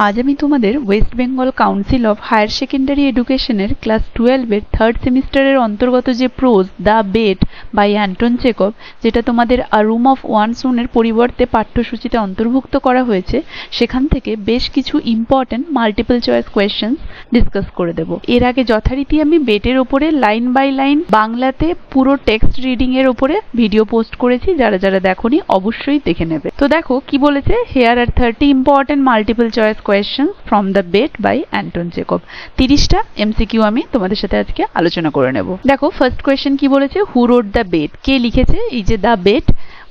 আজ আমি তোমাদের West Bengal Council of Higher Secondary এডুকেশনের ক্লাস 12-এর থার্ড সেমিস্টারের অন্তর্গত যে prose the bet by Anton Chekhov, যেটা তোমাদের আ রুম অফ ওয়ান সোনের পরিবর্তে পাঠ্যসূচিতে অন্তর্ভুক্ত করা হয়েছে, সেখান থেকে বেশ কিছু important multiple choice questions discuss করে দেব। এর আগে যথারীতি আমি বেটের ওপরে লাইন বাই লাইন বাংলাতে পুরো টেক্সট রিডিং এর ওপরে ভিডিও পোস্ট করেছি, যারা যারা দেখোনি অবশ্যই দেখে নেবে। তো দেখো কি বলেছে, here are 30 important multiple choice questions from the bet by Anton Chekhov. 30টা এমসিকিউ আমি তোমাদের সাথে আজকে আলোচনা করে নেব। দেখো ফার্স্ট কোয়েশ্চেন কি বলেছে, হু রোট দ্য বেট, কে লিখেছে এই যে দ্য বেট।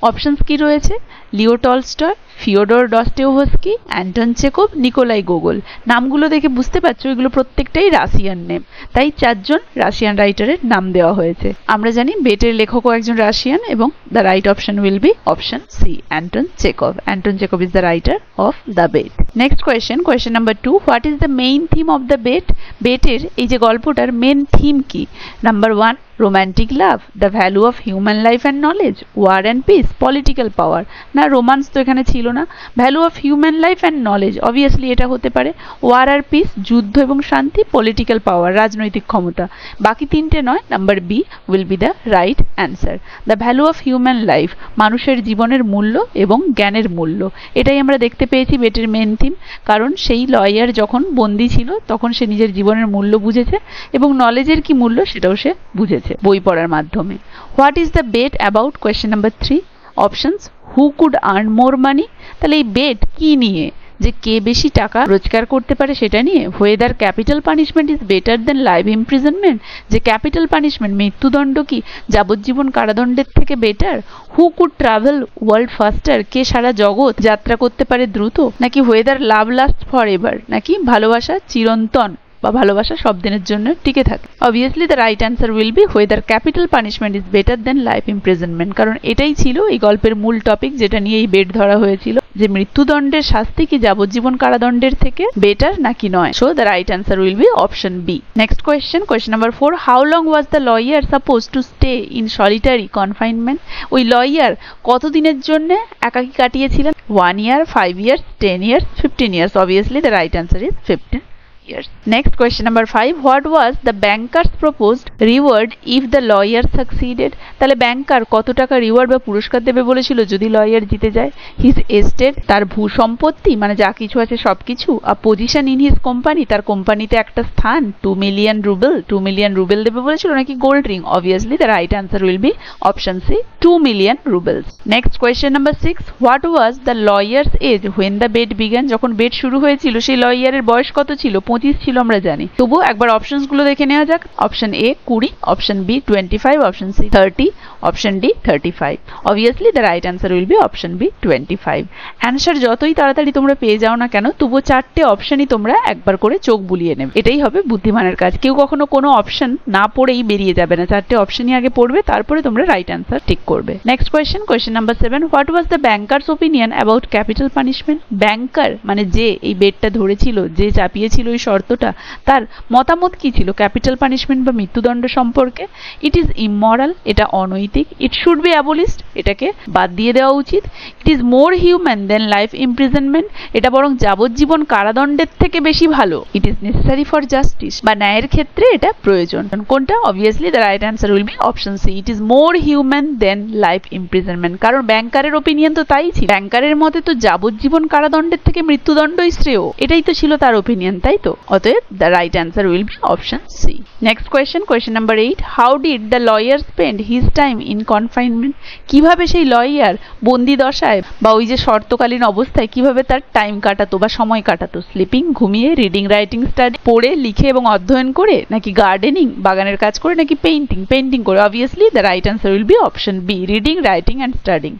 অপশনস কি রয়েছে, Leo Tolstoy, Fyodor Dostoevsky, Anton Chekhov, Nikolai Gogol. নামগুলো দেখে বুঝতে পারছো এগুলো প্রত্যেকটাই রাশিয়ান নেম, তাই 4 জন রাশিয়ান রাইটারের নাম দেওয়া হয়েছে। আমরা জানি বেটের লেখকও একজন রাশিয়ান এবং the right option will be option C, Anton Chekhov. Anton Chekhov is the writer of the bet. Next question, question number 2, what is the main theme of the bet. বেটের এই যে গল্পটার মেন থিম কি। Number 1, romantic love, the value of human life and knowledge, war and peace, political power. না, romance তো এখানে ছিল না। Value of human life and knowledge, obviously এটা হতে পারে। ওয়ার আর পিস, যুদ্ধ এবং শান্তি, পলিটিক্যাল পাওয়ার, রাজনৈতিক ক্ষমতা। বাকি তিনটে নয়, number B will be the right answer. The value of human life, মানুষের জীবনের মূল্য এবং জ্ঞানের মূল্য, এটাই আমরা দেখতে পেয়েছি বেটের মেন থিম। কারণ সেই লয়ার যখন বন্দী ছিল তখন সে নিজের জীবনের মূল্য বুঝেছে এবং নলেজের কি মূল্য সেটাও সে বুঝেছে বই পড়ার মাধ্যমে। What is the bet about, question number 3। Options, who could earn more money, তাহলে এই বেট কি নিয়ে, যে কে বেশি টাকা রোজগার করতে পারে সেটা নিয়ে। Whether capital punishment is better than life imprisonment, যে ক্যাপিটাল পানিশমেন্ট মৃত্যুদণ্ড কি যাবজ্জীবন কারাদণ্ডের থেকে better. Who could travel world faster, কে সারা জগৎ যাত্রা করতে পারে দ্রুত। নাকি whether love last forever, নাকি ভালোবাসা চিরন্তন বা ভালোবাসা সব দিনের জন্য টিকে থাকে। Obviously the right answer will B whether capital punishment is better than life imprisonment, কারণ এটাই ছিল এই গল্পের মূল টপিক, যেটা নিয়ে এই বেট ধরা হয়েছিল, যে মৃত্যুদণ্ডের শাস্তি কি যাবজ্জীবন কারাদণ্ডের থেকে বেটার নাকি নয়। So the right answer will be option B. Next question, question number 4, how long was the lawyer suppose to stay in solitary confinement. ওই লয়ার কতদিনের জন্য একাকী কাটিয়েছিলেন। 1 year, 5 years, 10 years, 15 years. Obviously the right answer is 15 years. Next, question number 5, what was the banker's proposed reward if the lawyer succeeded? তাহলে ব্যাংকার কত টাকা reward বা পুরস্কার দেবে বলেছিল যদি লয়ার জিতে যায়। হিজ এস্টেট, তার ভূ সম্পত্তি মানে যা কিছু আছে সবকিছু। আ পজিশন ইন হিজ কোম্পানি, তার কোম্পানিতে একটা স্থান। 2 million ruble, 2 million ruble দেবে বলেছিল। নাকি gold ring. Obviously the right answer will be option C, 2 million rubles. Next question number 6, what was the lawyer's age when the bet began. যখন bet শুরু হয়েছিল সেই লয়ারের বয়স কত ছিল। 25 ছিল আমরা জানি। তবু একবার অপশনস গুলো দেখে নেওয়া যাক। Option A 20, option B 25, option C 30, option D 35। Obviously the right answer will be option B 25। Answer যতই তাড়াতাড়ি তোমরা পেয়ে যাও না কেন, তবু 4টে অপশনই তোমরা একবার করে চোখ বুলিয়ে নেবে, এটাই হবে বুদ্ধিমানের কাজ। কেউ কখনো কোনো অপশন না পড়েই বেরিয়ে যাবে না, 4টে অপশনই আগে পড়বে, তারপরে তোমরা রাইট অ্যান্সার ঠিক করবে। Next question, question number 7, what was the banker's opinion about capital punishment. Banker মানে যে এই বেটটা ধরেছিল, যে চাপিয়েছিল এই শর্তটা, তার মতামত কি ছিল ক্যাপিটাল পানিশমেন্ট বা মৃত্যুদণ্ড সম্পর্কে। ইট ইজ ইমরাল, এটা অনৈতিক। ইট শুড বি অ্যাবলিশড, এটাকে বাদ দিয়ে দেওয়া উচিত। It is more humane than life imprisonment, এটা বরং যাবজ্জীবন কারাদণ্ডের থেকে বেশি ভালো। It is necessary for justice, বা ন্যায়ের ক্ষেত্রে এটা প্রয়োজন। কোনটা? Obviously the right answer will be option C, it is more humane than life imprisonment. কারণ ব্যাংকারের ওপিনিয়ন তো তাই ছিল, ব্যাংকারের মতে তো যাবজ্জীবন কারাদণ্ডের থেকে মৃত্যুদণ্ডই শ্রেয়, এটাই তো ছিল তার ওপিনিয়ন, তাই তো। অতএব the right answer will be option C. Next question, question number 8, how did the lawyer spend his time in confinement. কিভাবে সেই লয়ার বন্দি দশায় বা ওই যে শর্তকালীন অবস্থায় কিভাবে তার টাইম কাটাতো বা সময় কাটাতো। স্লিপিং, ঘুমিয়ে, রিডিং, রাইটিং, স্টাডি, পড়ে, লিখে এবং অধ্যয়ন করে, নাকি গার্ডেনিং, বাগানের কাজ করে, নাকি পেইন্টিং, পেইন্টিং করে। Obviously the right answer will be option B, reading, writing and studying.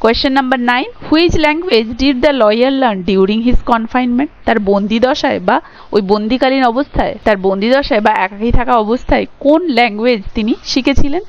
Question number 9, which language did the lawyer learn during his confinement. তার বন্দি দশায় বা ওই বন্দিকালীন অবস্থায়, তার বন্দি দশায় বা একাকী থাকা অবস্থায় কোন ল্যাঙ্গুয়েজ তিনি শিখেছিলেন।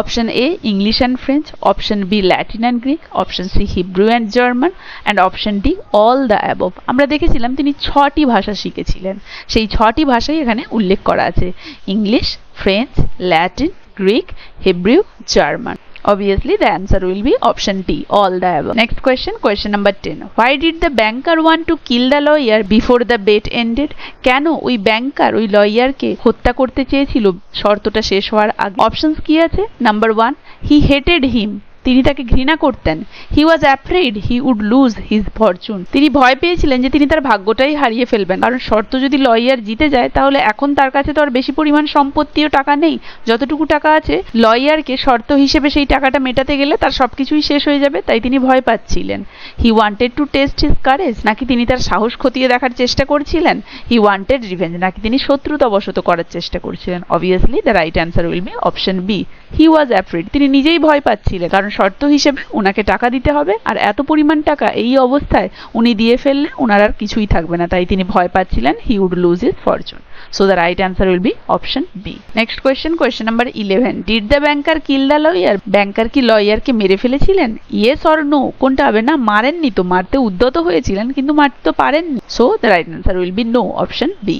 Option A English and French, option B Latin and Greek, option C Hebrew and German, and option D all the above. আমরা দেখেছিলাম তিনি 6টি ভাষা শিখেছিলেন, সেই 6টি ভাষাই এখানে উল্লেখ করা আছে, English, French, Latin, Greek, Hebrew, German. Obviously, the answer will be option D, all the above. Next question, question number 10. Why did the banker want to kill the lawyer before the bet ended? কেন ওই ব্যাংকার ওই লয়ারকে হত্যা করতে চেয়েছিল শর্তটা শেষ হওয়ার আগে? অপশনস কি আছে? নাম্বার 1, he hated him, তিনি তাকে ঘৃণা করতেন। He was afraid he would lose his fortune, তিনি ভয় পেয়েছিলেন যে তিনি তার ভাগ্যটাই হারিয়ে ফেলবেন, কারণ শর্ত যদি লয়ার জিতে যায় তাহলে এখন তার কাছে তো আর বেশি পরিমাণ সম্পত্তি ও টাকা নেই, যতটুকু টাকা আছে লয়ারকে শর্ত হিসেবে সেই টাকাটা মেটাতে গেলে তার সবকিছুই শেষ হয়ে যাবে, তাই তিনি ভয় পাচ্ছিলেন। He wanted to test his courage, নাকি তিনি তার সাহস খতিয়ে দেখার চেষ্টা করছিলেন? হি ওয়ান্টেড রিভেঞ্জ, নাকি তিনি শত্রুতাবশত করার চেষ্টা করছিলেন? Obviously the right answer will be option B, he was afraid, তিনি নিজেই ভয় পাচ্ছিলেন, কারণ শর্ত হিসেবে উনাকে টাকা দিতে হবে, আর এত পরিমাণ টাকা এই অবস্থায় উনি দিয়ে ফেললে উনার আর কিছুই থাকবে না, তাই তিনি ভয় পাচ্ছিলেন। He would lose his fortune. So the right answer will be option B. Next question, question number 11. Did the banker kill the lawyer? ব্যাংকার কি লয়ারকে মেরে ফেলেছিলেন? Yes or no? কোনটা হবে? না, মারেননি তো, মারতে উদ্যত হয়েছিলেন কিন্তু মারতে তো পারেননি। So the right answer will be no, option B.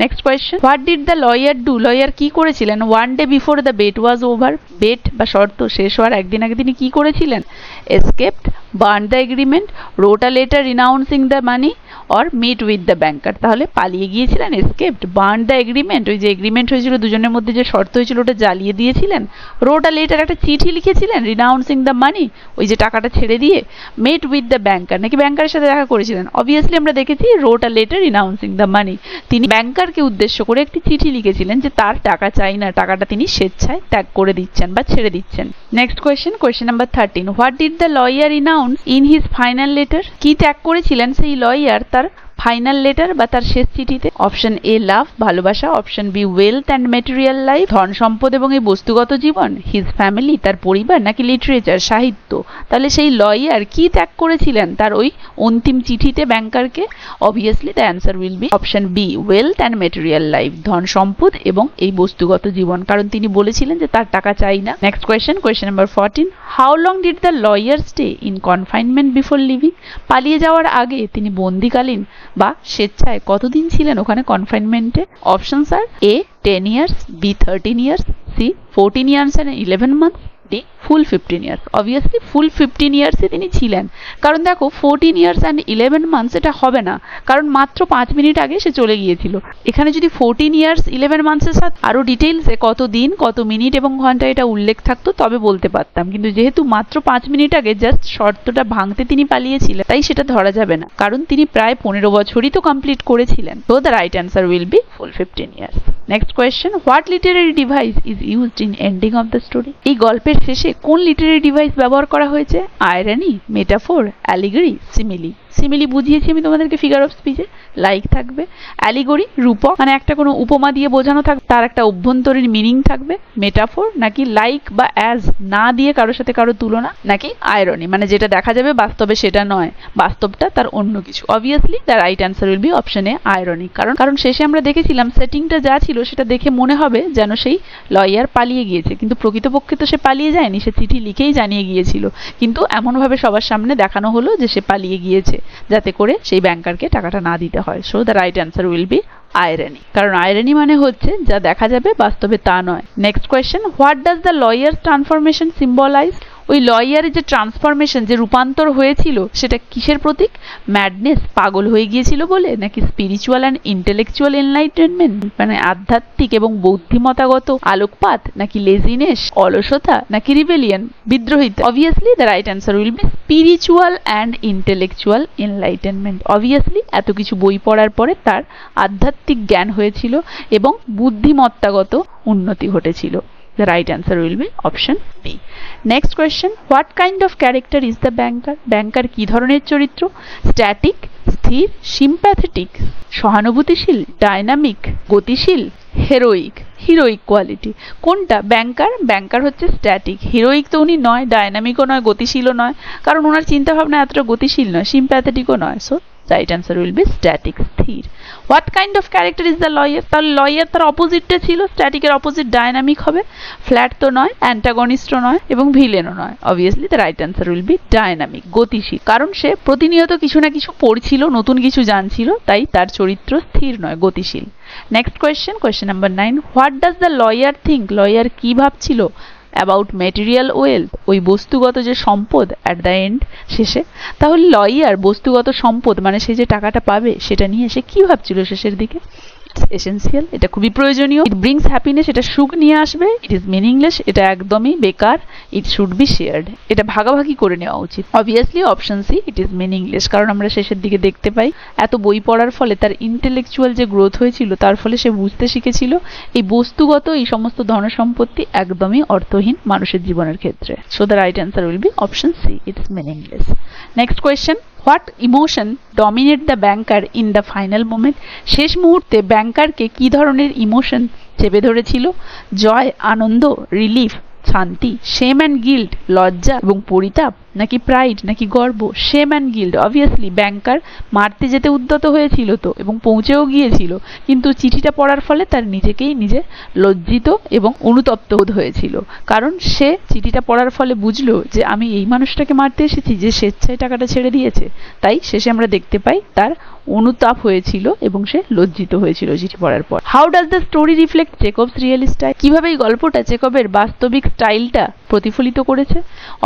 Next question, what did the lawyer do? Lawyer কি করেছিলেন one day before the bet was over? bet বা শর্ত শেষ হওয়ার একদিন আগে তিনি কি করেছিলেন? escaped, burned the agreement, wrote a letter renouncing the money or meet with the banker। তাহলে পালিয়ে গিয়েছিলেন, escaped, burned the agreement, ওই যে এগ্রিমেন্ট হয়েছিল দুজনের মধ্যে যে শর্ত হয়েছিল ওটা জ্বালিয়ে দিয়েছিলেন, wrote a letter, একটা চিঠি লিখেছিলেন, renouncing the money, ওই যে টাকাটা ছেড়ে দিয়ে, meet with the banker, নাকি ব্যাংকারের সাথে দেখা করেছিলেন? অবভিয়াসলি আমরা দেখেছি wrote a letter renouncing the money, তিনি ব্যাংকারকে উদ্দেশ্য করে একটি চিঠি লিখেছিলেন যে তার টাকা চাই না, টাকাটা তিনি স্বেচ্ছায় ত্যাগ করে দিচ্ছেন বা ছেড়ে দিচ্ছেন। Next question, question number 13. What did the lawyer renowned in his final letter? কি ত্যাগ করেছিলেন সেই লয়ার তার ফাইনাল লেটার বা তার শেষ চিঠিতে? অপশন এ লাভ, ভালোবাসা, option B wealth and material life, ধন সম্পদ এবং এই বস্তুগত জীবন, হিজ ফ্যামিলি, তার পরিবার, নাকি লিটারেচার, সাহিত্য? তাহলে সেই লয়ার কি ত্যাগ করেছিলেন তার ওই অন্তিম চিঠিতে ব্যাংকারকে? Obviously the answer will be option B wealth and material life, ধন সম্পদ এবং এই বস্তুগত জীবন, কারণ তিনি বলেছিলেন যে তার টাকা চাই না। Next question, question number 14. How long did the lawyer stay in confinement before living? পালিয়ে যাওয়ার আগে তিনি বন্দিকালীন বা স্বেচ্ছায় কতদিন ছিলেন ওখানে কনফাইনমেন্টে? Options are A 10 years, B 13 years, C 14 years and 11 months, D full 15 years। Obviously full 15 years তিনি ছিলেন, কারণ দেখো 14 years and 11 months এটা হবে না, কারণ মাত্র 5 মিনিট আগে সে চলে গিয়েছিল। এখানে যদি 14 years 11 months এর সাথে আরো ডিটেইলসে কত দিন, কত মিনিট এবং ঘন্টা এটা উল্লেখ থাকতো তবে বলতে পারতাম, কিন্তু যেহেতু মাত্র 5 মিনিট আগে জাস্ট শর্তটা ভাঙতে তিনি পালিয়েছিলেন, তাই সেটা ধরা যাবে না, কারণ তিনি প্রায় 15 বছরই তো কমপ্লিট করেছিলেন। So the right answer will be full 15 years. Next question, what literary device is used in ending of the story? এই গল্পের শেষে কোন লিটারি ডিভাইস ব্যবহার করা হয়েছে? Irony, metaphor, allegory, simile. Simile বুঝিয়েছি আমি তোমাদেরকে ফিগার অফ স্পিচে, লাইক থাকবে। অ্যালিগরি রূপক, মানে একটা কোনো উপমা দিয়ে বোঝানো থাকবে, তার একটা অভ্যন্তরীণ মিনিং থাকবে। মেটাফোর নাকি লাইক বা অ্যাজ, না দিয়ে কারোর সাথে কারো তুলনা। নাকি আয়রনি, মানে যেটা দেখা যাবে বাস্তবে সেটা নয়, বাস্তবটা তার অন্য কিছু। Obviously the right answer will be option A irony, কারণ শেষে আমরা দেখেছিলাম সেটিংটা যা ছিল সেটা দেখে মনে হবে যেন সেই লয়ার পালিয়ে গিয়েছে, কিন্তু প্রকৃতপক্ষে তো সে পালিয়ে যায়নি, সে চিঠি লিখেই জানিয়ে গিয়েছিল, কিন্তু এমনভাবে সবার সামনে দেখানো হলো যে সে পালিয়ে গিয়েছে যাতে করে সেই ব্যাংকারকে টাকাটা না দিতে হয়। So the right answer will be irony, কারণ আয়রনি মানে হচ্ছে যা দেখা যাবে বাস্তবে তা নয়। Next question, what does the lawyer's transformation symbolize? ওই লয়ারের যে ট্রান্সফরমেশন, যে রূপান্তর হয়েছিল, সেটা কিসের প্রতীক? ম্যাডনেস, পাগল হয়ে গিয়েছিল বলে, নাকি স্পিরিচুয়াল অ্যান্ড ইন্টেলেকচুয়াল এনলাইটেনমেন্ট, মানে আধ্যাত্মিক এবং বৌদ্ধিমতাগত আলোকপাত, নাকি লেজিনেস, অলসতা, নাকি রিবেলিয়ন, বিদ্রোহিতা? Obviously the right answer will be spiritual and intellectual enlightenment. Obviously এত কিছু বই পড়ার পরে তার আধ্যাত্মিক জ্ঞান হয়েছিল এবং বুদ্ধিমত্তাগত উন্নতি ঘটেছিল। The right answer will be option B. Next question, what kind of character is the banker? ব্যাংকার কি ধরনের চরিত্র? স্ট্যাটিক, স্থির, সিম্প্যাথেটিক, সহানুভূতিশীল, ডাইনামিক, গতিশীল, হেরোইক, হিরোইক কোয়ালিটি। কোনটা? ব্যাংকার হচ্ছে স্ট্যাটিক, হিরোইক তো উনি নয়, ডাইনামিকও নয়, গতিশীলও নয়, কারণ ওনার চিন্তাভাবনা এতটা গতিশীল নয়, সিম্প্যাথেটিকও নয়। So right answer will be static, স্থির। What kind of character is the lawyer? তাহলে লয়ার তার অপোজিটটা ছিল, স্ট্যাটিকের অপোজিট ডাইনামিক হবে, ফ্ল্যাট তো নয়, অ্যান্টাগনিস্টও নয় এবং ভিলেনও নয়। Obviously the right answer will be dynamic, গতিশীল, কারণ সে প্রতিনিয়ত কিছু না কিছু পড়ছিল, নতুন কিছু জানছিল, তাই তার চরিত্র স্থির নয়, গতিশীল। Next question, question number 9. What does the lawyer think? Lawyer কি ভাবছিল? অ্যাবাউট মেটেরিয়াল ওয়েলথ, ওই বস্তুগত যে সম্পদ অ্যাট দ্য এন্ড, শেষে। তাহলে লয়ার বস্তুগত সম্পদ মানে সে যে টাকাটা পাবে সেটা নিয়ে সে কি ভাবছিল শেষের দিকে? এসেনশিয়াল, এটা খুবই প্রয়োজনীয়। ইট ব্রিংস হ্যাপিনেস, এটা সুখ নিয়ে আসবে। ইট ইজ মিনিংলেস, এটা একদমই বেকার। ইট শুড বি শেয়ার্ড, এটা ভাগাভাগি করে নেওয়া উচিত। Obviously option C, it is meaningless, কারণ আমরা শেষের দিকে দেখতে পাই এত বই পড়ার ফলে তার ইন্টেলেকচুয়াল যে গ্রোথ হয়েছিল তার ফলে সে বুঝতে শিখেছিল এই বস্তুগত এই সমস্ত ধনসম্পত্তি একদমই অর্থহীন মানুষের জীবনের ক্ষেত্রে। So the right answer will be option C, it is meaningless. Next question, what emotion dominate the banker in the final moment? শেষ মুহূর্তে ব্যাংকারকে কি ধরনের ইমোশন চেপে ধরেছিল? জয়, আনন্দ, রিলিফ, শান্তি, শেম অ্যান্ড গিল্ট, লজ্জা এবং পরিতাপ, নাকি প্রাইড, নাকি গর্ব? Shame and guilt. Obviously banker মারতে যেতে উদ্যত হয়েছিল তো, এবং পৌঁছেও গিয়েছিল, কিন্তু চিঠিটা পড়ার ফলে তার নিজেকেই নিজে লজ্জিত এবং অনুতপ্ত বোধ হয়েছিল, কারণ সে চিঠিটা পড়ার ফলে বুঝলো যে আমি এই মানুষটাকে মারতে এসেছি যে স্বেচ্ছায় টাকাটা ছেড়ে দিয়েছে। তাই শেষে আমরা দেখতে পাই তার অনুতাপ হয়েছিল এবং সে লজ্জিত হয়েছিল চিঠি পড়ার পর। How does the story reflect Chekhov's real style? কিভাবে এই গল্পটা চেকভের বাস্তবিক স্টাইলটা প্রতিফলিত করেছে?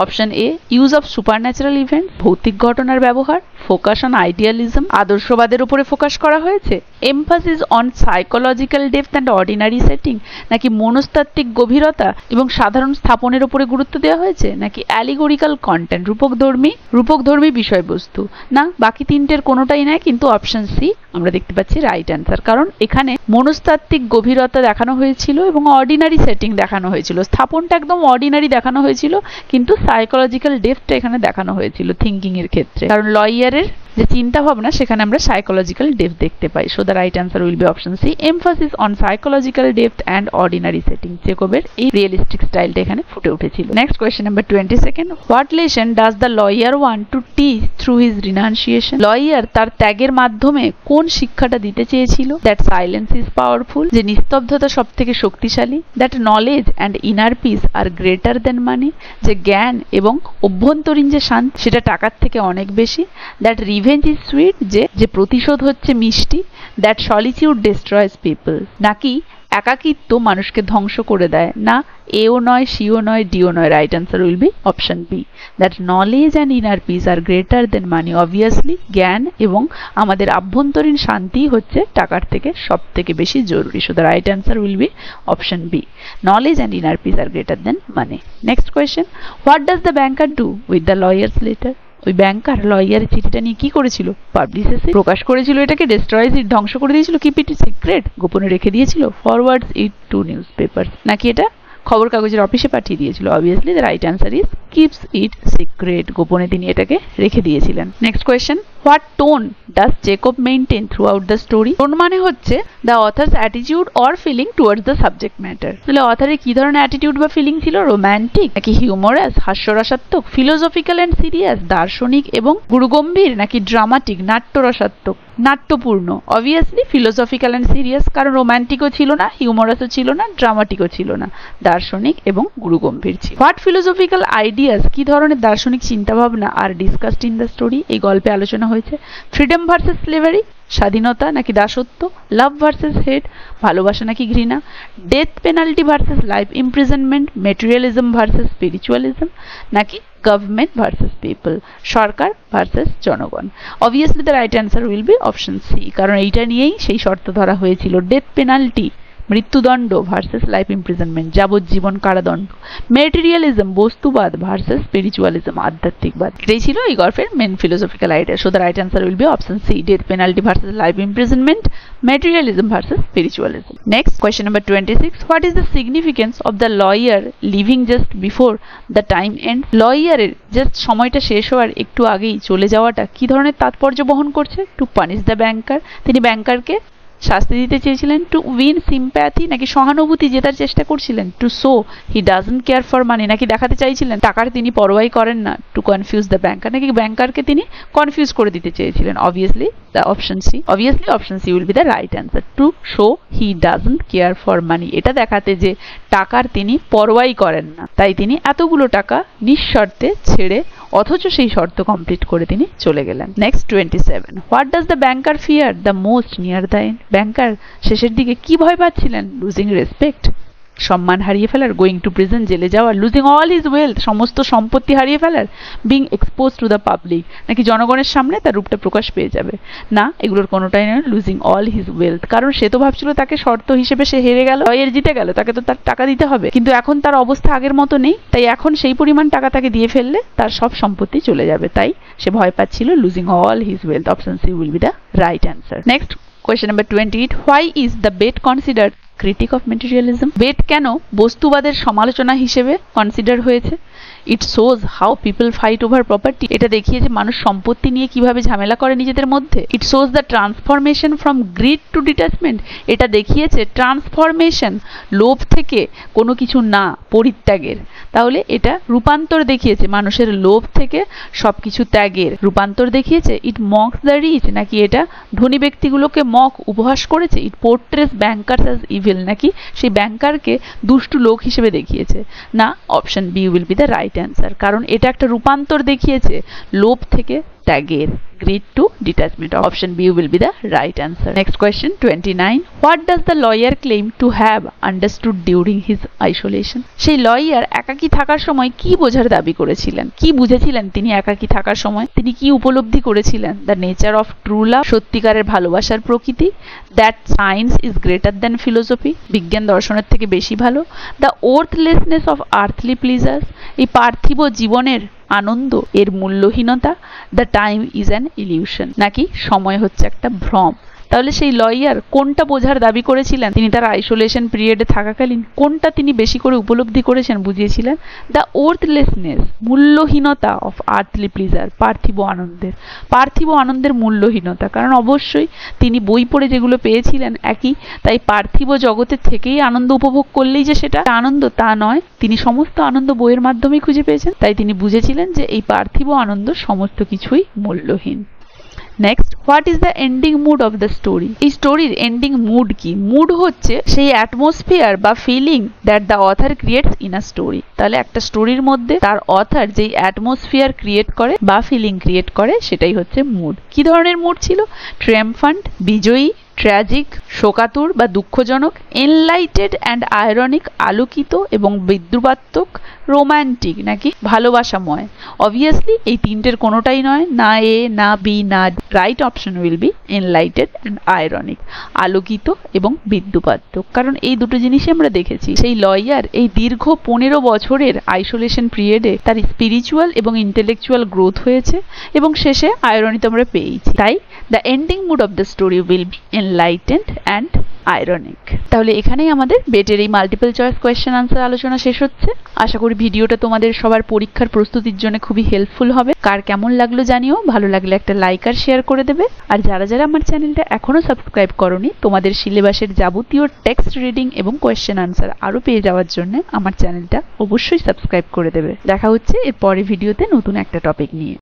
Option A, use of supernatural event, ভৌতিক ঘটনার ব্যবহার, ফোকাস অন আইডিয়ালিজম, আদর্শবাদের উপরে ফোকাস করা হয়েছে, emphasis on psychological depth and ordinary setting, নাকি মনস্তাত্ত্বিক গভীরতা এবং সাধারণ স্থাপনের উপরে গুরুত্ব দেওয়া হয়েছে, নাকি অ্যালিগোরিক্যাল কন্টেন্ট, রূপকধর্মী বিষয়বস্তু? না, বাকি তিনটের কোনোটাই নয়, কিন্তু অপশন সি আমরা দেখতে পাচ্ছি রাইট অ্যান্সার, কারণ এখানে মনস্তাত্ত্বিক গভীরতা দেখানো হয়েছিল এবং অর্ডিনারি সেটিং দেখানো হয়েছিল। স্থাপনটা একদম অর্ডিনারি দেখানো হয়েছিল, কিন্তু সাইকোলজিক্যাল ডেপথটা এখানে দেখানো হয়েছিল থিঙ্কিং এর ক্ষেত্রে, কারণ লয়ারের যে চিন্তা ভাবনা সেখানে আমরা সাইকোলজিক্যাল ডেপথ দেখতে পাই। So the right answer will be option C, emphasis on psychological depth and ordinary setting. চেকভের এই রিয়েলিস্টিক স্টাইলটা এখানে ফুটে উঠেছিল। Next question number 22, what lesson does the lawyer want to teach through his renunciation? Lawyer তার ত্যাগের মাধ্যমে কোন শিক্ষাটা দিতে চেয়েছিল? দ্যাট সাইলেন্স ইজ পাওয়ারফুল, যে নিস্তব্ধতা সব থেকে শক্তিশালী। That knowledge and inner peace are greater than money, যে জ্ঞান এবং অভ্যন্তরীণ যে শান্তি সেটা টাকার থেকে অনেক বেশি। দ্যাট রিভেঞ্জ ইজ সুইট, যে প্রতিশোধ হচ্ছে মিষ্টি। দ্যাট সলিটিউড ডিস্ট্রয়স পিপল, নাকি একাকিত্ব মানুষকে ধ্বংস করে দেয়? না, এও নয়, সিও নয়, ডিও নয়। Right answer will be option B, that knowledge and inner peace are greater than money. Obviously জ্ঞান এবং আমাদের আভ্যন্তরীণ শান্তি হচ্ছে টাকার থেকে সব থেকে বেশি জরুরি। So the right answer will be option B, knowledge and inner peace are greater than money. Next question, what does the banker do with the lawyer's letter? ওই ব্যাংকার লয়ারের চিঠিটা নিয়ে কি করেছিল? পাবলিসিটি, প্রকাশ করেছিল এটাকে, ডিস্ট্রয়েস ইট, ধ্বংস করে দিয়েছিল, কিপ ইট সিক্রেট, গোপনে রেখে দিয়েছিল, forwards it to newspaper, নাকি এটা খবর কাগজের অফিসে পাঠিয়ে দিয়েছিল? Obviously the right answer is keeps it secret, গোপনে তিনি এটাকে রেখে দিয়েছিলেন। Next question, what tone does Chekhov maintain throughout the story? Tone মানে হচ্ছে the author's attitude or feeling towards the subject matter. তাহলে অথারের কি ধরনের অ্যাটিটিউড বা ফিলিং ছিল? রোম্যান্টিক, নাকি হিউমারাস, হাস্যরসাত্মক, ফিলোসফিক্যাল অ্যান্ড সিরিয়াস, দার্শনিক এবং গুরুগম্ভীর, নাকি ড্রামাটিক, নাট্যরসাত্মক, নাট্যপূর্ণ? অবভিয়াসলি ফিলোসফিক্যাল অ্যান্ড সিরিয়াস, কারণ রোম্যান্টিকও ছিল না, হিউমারাসও ছিল না, ড্রামাটিকও ছিল না, দার্শনিক এবং গুরুগম্ভীর ছিল। হোয়াট ফিলোসফিক্যাল আইডিয়াস, কি ধরনের দার্শনিক চিন্তাভাবনা আর ডিসকাসড ইন দ্য স্টোরি, এই গল্পে আলোচনা হয়েছে? ফ্রিডম ভার্সেস স্লেভারি, স্বাধীনতা নাকি দাসত্ব, লাভ ভার্সেস হেট, ভালোবাসা নাকি ঘৃণা, death penalty versus life imprisonment, materialism versus spiritualism, নাকি গভর্নমেন্ট ভার্সেস পিপল, সরকার ভার্সেস জনগণ? Obviously the right answer will be option C, কারণ এইটা নিয়েই সেই শর্ত ধরা হয়েছিল, ডেথ পেনাল্টি মৃত্যুদণ্ড ভার্সেস লাইফ ইমপ্রিজনমেন্ট, যাবজ্জীবন কারাদণ্ড, মেটেরিয়ালিজম বস্তুবাদ ভার্সেস স্পিরিচুয়ালিজম আধ্যাত্মিকবাদ। এটাই ছিল এই গল্পের main philosophical idea. So the right answer will be option C, death penalty versus life imprisonment, materialism versus spiritualism. Next question number 26, what is the significance of the lawyer living just before the time end? লয়ারের just সময়টা শেষ হওয়ার একটু আগেই চলে যাওয়াটা কি ধরনের তাৎপর্য বহন করছে? টু পানিশ দ্য ব্যাংকার, তিনি ব্যাংকারকে শাস্তি দিতে চেয়েছিলেন। টু উইন সিম্প্যাথি, নাকি সহানুভূতি জেতার চেষ্টা করছিলেন? Two show he doesn't care for মানি, নাকি দেখাতে চাইছিলেন টাকার তিনি পরোয়াই করেন না? টু কনফিউজ দ্য ব্যাংকার, নাকি ব্যাংকারকে তিনি কনফিউজ করে দিতে চেয়েছিলেন? Obviously the option C, obviously option C will be the right answer, to show he doesn't care for money, এটা দেখাতে যে টাকার তিনি পরোয়াই করেন না, তাই তিনি এতগুলো টাকা নিঃশর্তে ছেড়ে অথচ সেই শর্ত কমপ্লিট করে তিনি চলে গেলেন। Next 27, what does the banker fear the most near the end? Banker শেষের দিকে কি ভয় পাচ্ছিলেন? লুজিং রেসপেক্ট, সম্মান হারিয়ে ফেলার, গোয়িং টু প্রিজন জেলে যাওয়ার, লুজিং অল হিজ ওয়েলথ সমস্ত সম্পত্তি হারিয়ে ফেলার, being expose to the public নাকি জনগণের সামনে তার রূপটা প্রকাশ পেয়ে যাবে। না, এগুলোর কোনোটাই নয়, লুজিং অল হিজ ওয়েলথ। কারণ সে তো ভাবছিল তাকে শর্ত হিসেবে সে হেরে গেল, লয়ের জিতে গেল, তাকে তো তার টাকা দিতে হবে, কিন্তু এখন তার অবস্থা আগের মতো নেই, তাই এখন সেই পরিমাণ টাকা তাকে দিয়ে ফেললে তার সব সম্পত্তি চলে যাবে, তাই সে ভয় পাচ্ছিল, losing all his wealth. Option C will be the right answer. Next question number 28, why is the Bait considered critic of materialism? Bet কেন বস্তুবাদের সমালোচনা হিসেবে কনসিডার হয়েছে? It shows how people fight over property, এটা দেখিয়েছে মানুষ সম্পত্তি নিয়ে কিভাবে ঝামেলা করে নিজেদের মধ্যে। It shows the transformation from greed to detachment, এটা দেখিয়েছে ট্রান্সফরমেশন, লোভ থেকে কোনো কিছু না পরিত্যাগের। তাহলে এটা রূপান্তর দেখিয়েছে, মানুষের লোভ থেকে সবকিছু ত্যাগের রূপান্তর দেখিয়েছে। ইট মক্স দ্য রিচ, নাকি এটা ধনী ব্যক্তিগুলোকে উপহাস করেছে। It portrays bankers as evil, নাকি সেই ব্যাংকারকে দুষ্টু লোক হিসেবে দেখিয়েছে। না, option B will be the right answer, কারণ এটা একটা রূপান্তর দেখিয়েছে লোভ থেকে ত্যাগের, greed to detachment. Option B will be the right answer. Next question 29, what does the lawyer claim to have understood during his isolation? সেই লয়ার একাকী থাকার সময় কি বোঝার দাবি করেছিলেন, কি বুঝেছিলেন তিনি একাকী থাকার সময়, তিনি কি উপলব্ধি করেছিলেন? The nature of true love, সত্যিকারের ভালোবাসার প্রকৃতি, that science is greater than philosophy, বিজ্ঞান দর্শনের থেকে বেশি ভালো, the worthlessness of earthly pleasures, এই পার্থিব জীবনের আনন্দ এর মূল্যহীনতা, the time is an illusion, নাকি সময় হচ্ছে একটা ভ্রম। তাহলে সেই লয়ার কোনটা বোঝার দাবি করেছিলেন তিনি তার আইসোলেশন পিরিয়ডে থাকাকালীন, কোনটা তিনি বেশি করে উপলব্ধি করেছেন, বুঝিয়েছিলেন? দ্য ওর্থলেসনেস, মূল্যহীনতা অফ আর্থলি প্লিজার, পার্থিব আনন্দের মূল্যহীনতা। কারণ অবশ্যই তিনি বই পড়ে যেগুলো পেয়েছিলেন একই, তাই পার্থিব জগতের থেকেই আনন্দ উপভোগ করলেই যে সেটা আনন্দ তা নয়, তিনি সমস্ত আনন্দ বইয়ের মাধ্যমেই খুঁজে পেয়েছেন, তাই তিনি বুঝেছিলেন যে এই পার্থিব আনন্দ সমস্ত কিছুই মূল্যহীন। Next, what is the ending mood of the story? এই স্টোরির এন্ডিং মুড কি? মুড হচ্ছে সেই অ্যাটমসফিয়ার বা feeling that the author creates in a story. তাহলে একটা স্টোরির মধ্যে তার অথার যেই অ্যাটমসফিয়ার ক্রিয়েট করে বা ফিলিং ক্রিয়েট করে সেটাই হচ্ছে মুড। কি ধরনের মুড ছিল? ট্রায়াম্ফান্ট, বিজয়ী, ট্র্যাজিক, শোকাতুর বা দুঃখজনক, এনলাইটেড অ্যান্ড আয়রনিক, আলোকিত এবং বিদ্রুপাত্মক, রোম্যান্টিক নাকি ভালোবাসাময়। অবভিয়াসলি এই তিনটের কোনোটাই নয়, না এ না বি না। Right option will B enlightened and ironic, আলোকিত এবং বিদ্রুপাত্মক। কারণ এই দুটো জিনিসই আমরা দেখেছি সেই লয়ার এই দীর্ঘ 15 বছরের আইসোলেশন পিরিয়ডে তার স্পিরিচুয়াল এবং ইন্টেলেকচুয়াল গ্রোথ হয়েছে এবং শেষে আয়রনি তো আমরা পেয়েছি। তাই the ending mood of the story will be enlightened and ironic. তাহলে এখানেই আমাদের বেটের এই মাল্টিপল চয়েস কোয়েশ্চেন আনসার আলোচনা শেষ হচ্ছে। আশা করি ভিডিওটা তোমাদের সবার পরীক্ষার প্রস্তুতির জন্য খুবই হেল্পফুল হবে। কার কেমন লাগলো জানিও, ভালো লাগলে একটা লাইক আর শেয়ার করে দেবে। আর যারা যারা আমার চ্যানেলটা এখনো সাবস্ক্রাইব করোনি, তোমাদের সিলেবাসের যাবতীয় টেক্সট রিডিং এবং কোয়েশ্চেন আনসার আরো পেয়ে যাওয়ার জন্য আমার চ্যানেলটা অবশ্যই সাবস্ক্রাইব করে দেবে। দেখা হচ্ছে এর পরের ভিডিওতে নতুন একটা টপিক নিয়ে।